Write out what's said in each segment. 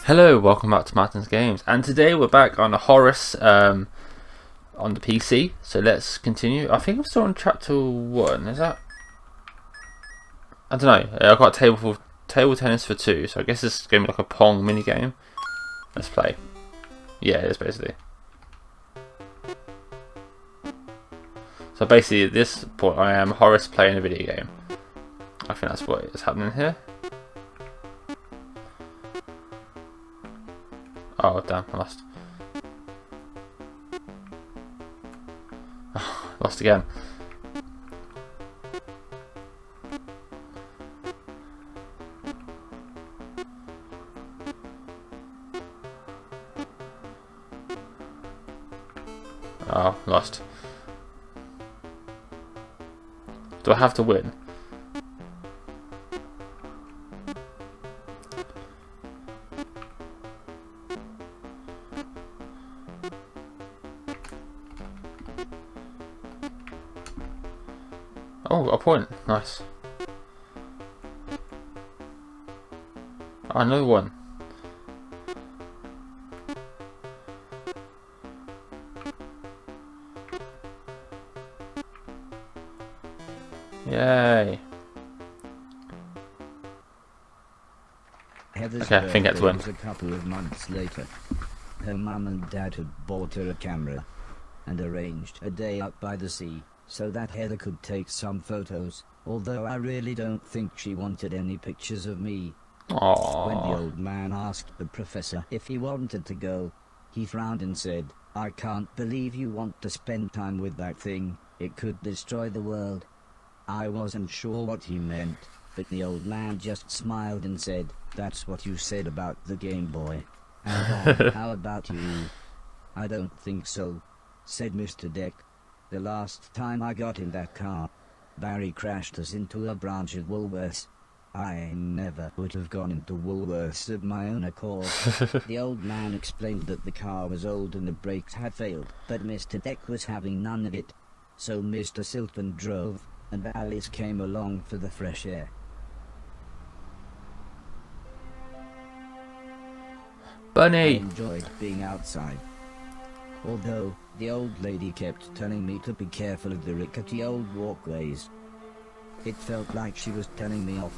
Hello, welcome back to Martin's Games, and today we're back on a Horace on the PC. So let's continue. I think I'm still on chapter 1. Is that? I don't know. I've got a table tennis for 2, so I guess this is going to be like a Pong mini game. Let's play. Yeah, it is basically. So basically, at this point, I am Horace playing a video game. I think that's what is happening here. Oh damn, I lost. Oh, lost again. Oh, lost. Do I have to win? Oh, got a point. Nice. Oh, another one. Yay. Okay, I think that's win. A couple of months later, her mum and dad had bought her a camera and arranged a day out by the sea so that Heather could take some photos, although I really don't think she wanted any pictures of me. Aww. When the old man asked the professor if he wanted to go, he frowned and said, "I can't believe you want to spend time with that thing. It could destroy the world." I wasn't sure what he meant, but the old man just smiled and said, "That's what you said about the Game Boy. And how about you?" "I don't think so," said Mr. Deck. "The last time I got in that car, Barry crashed us into a branch at Woolworths. I never would have gone into Woolworths of my own accord." The old man explained that the car was old and the brakes had failed, but Mr. Deck was having none of it. So Mr. Silton drove, and Alice came along for the fresh air. Bunny! I enjoyed being outside, although the old lady kept telling me to be careful of the rickety old walkways. It felt like she was telling me off,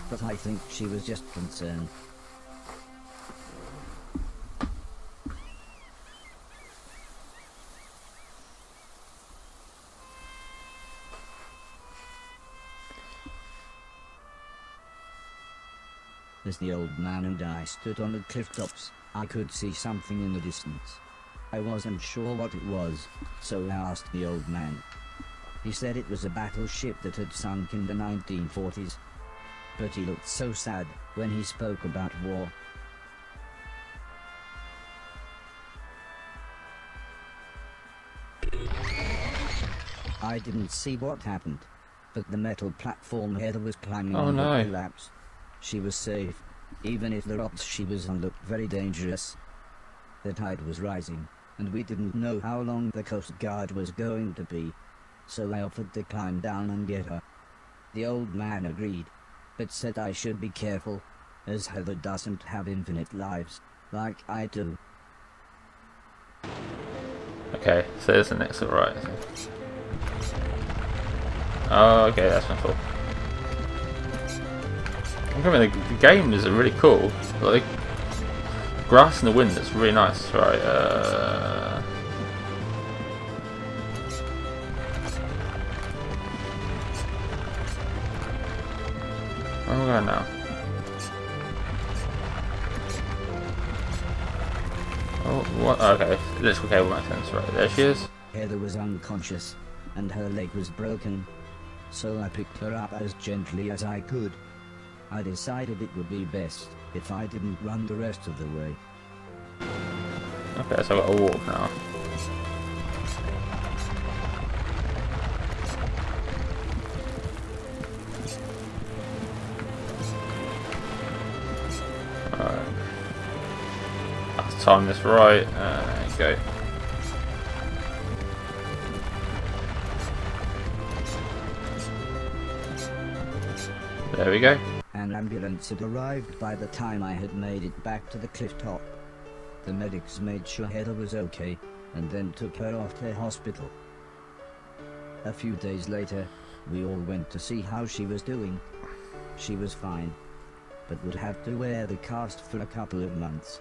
but I think she was just concerned. As the old man and I stood on the cliff tops, I could see something in the distance. I wasn't sure what it was, so I asked the old man. He said it was a battleship that had sunk in the 1940s. But he looked so sad when he spoke about war. I didn't see what happened, but the metal platform Heather was climbing on would collapse. She was safe, even if the rocks she was on looked very dangerous. The tide was rising, and we didn't know how long the Coast Guard was going to be, so I offered to climb down and get her. The old man agreed, but said I should be careful, as Heather doesn't have infinite lives, like I do. Okay, so there's an exit right. Oh, okay, that's my fault. I mean, the game is really cool. Like, grass in the wind, it's really nice. Right, where am I going now? Oh, what? Okay, electrical cable makes sense. Right, there she is. Heather was unconscious, and her leg was broken, so I picked her up as gently as I could. I decided it would be best if I didn't run the rest of the way. Okay, so I've got to walk now. Alright. Let's time this right. Go. There we go. An ambulance had arrived by the time I had made it back to the cliff top. The medics made sure Heather was okay, and then took her off to hospital. A few days later, we all went to see how she was doing. She was fine, but would have to wear the cast for a couple of months.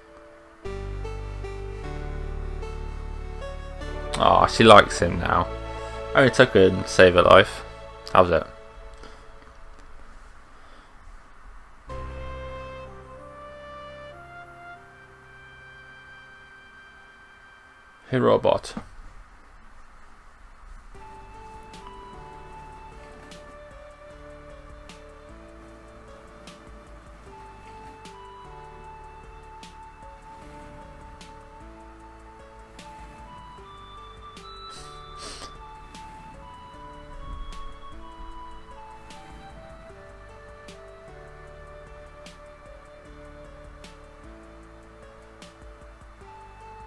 Oh, she likes him now. Only took her and save her life. How's it? Hey, robot.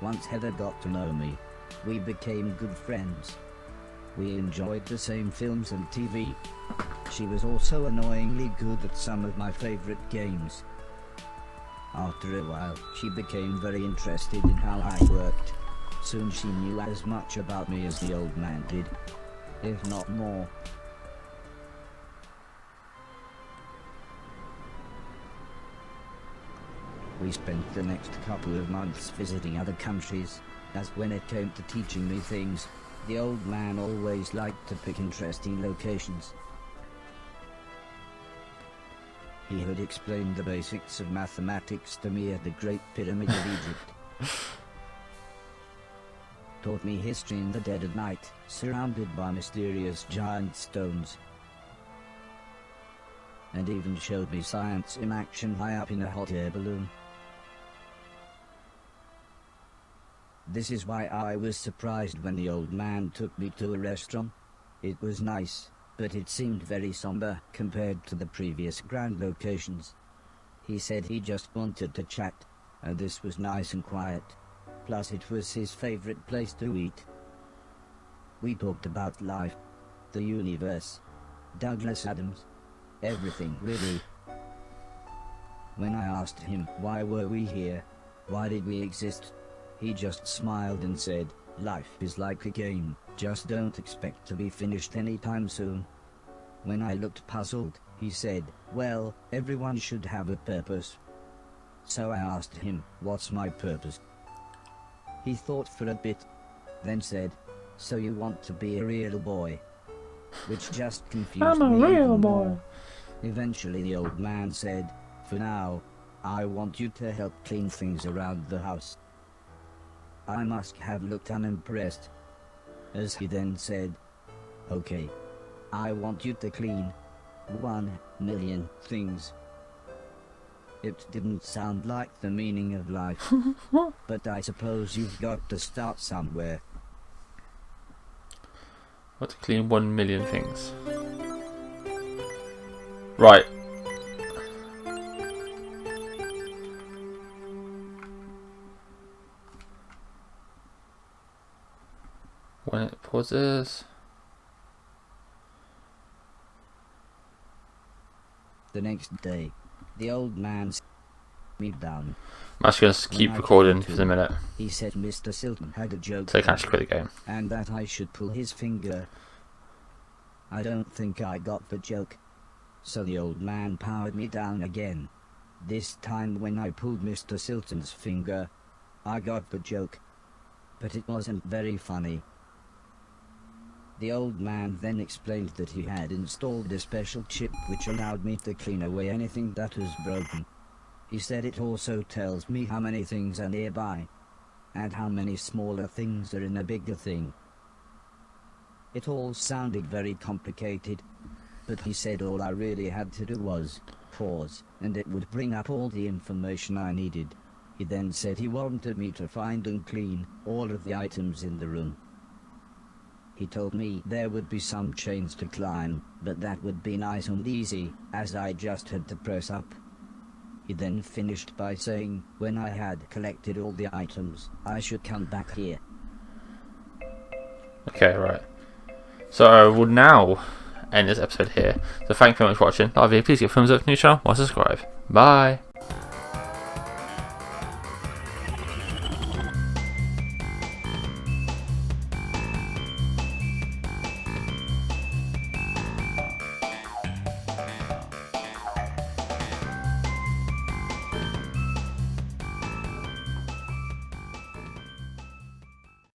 Once Heather got to know me, we became good friends. We enjoyed the same films and TV. She was also annoyingly good at some of my favorite games. After a while, she became very interested in how I worked. Soon she knew as much about me as the old man did, if not more. We spent the next couple of months visiting other countries, as when it came to teaching me things, the old man always liked to pick interesting locations. He had explained the basics of mathematics to me at the Great Pyramid of Egypt. Taught me history in the dead of night, surrounded by mysterious giant stones. And even showed me science in action high up in a hot air balloon. This is why I was surprised when the old man took me to a restaurant. It was nice, but it seemed very somber compared to the previous grand locations. He said he just wanted to chat, and this was nice and quiet. Plus it was his favorite place to eat. We talked about life, the universe, Douglas Adams, everything really. When I asked him why were we here, why did we exist, he just smiled and said, life is like a game, just don't expect to be finished anytime soon. When I looked puzzled, he said, well, everyone should have a purpose. So I asked him, what's my purpose? He thought for a bit, then said, so you want to be a real boy? Which just confused me even more. Eventually the old man said, for now, I want you to help clean things around the house. I must have looked unimpressed, as he then said, okay, I want you to clean 1,000,000 things. It didn't sound like the meaning of life, but I suppose you've got to start somewhere. What to clean 1,000,000 things. Right. When it pauses. The next day, the old man sat me down. I'm actually going to keep recording for a minute, He said Mr. Silton had a joke so I can actually quit the game. and that I should pull his finger. I don't think I got the joke. So the old man powered me down again. This time when I pulled Mr. Silton's finger, I got the joke. But it wasn't very funny. The old man then explained that he had installed a special chip which allowed me to clean away anything that was broken. He said it also tells me how many things are nearby, and how many smaller things are in a bigger thing. It all sounded very complicated, but he said all I really had to do was pause, and it would bring up all the information I needed. He then said he wanted me to find and clean all of the items in the room. He told me there would be some chains to climb, but that would be nice and easy, as I just had to press up. He then finished by saying, when I had collected all the items, I should come back here. Okay, right. So I will now end this episode here. So thank you very much for watching. Love you. Please give a thumbs up to the new channel or subscribe. Bye.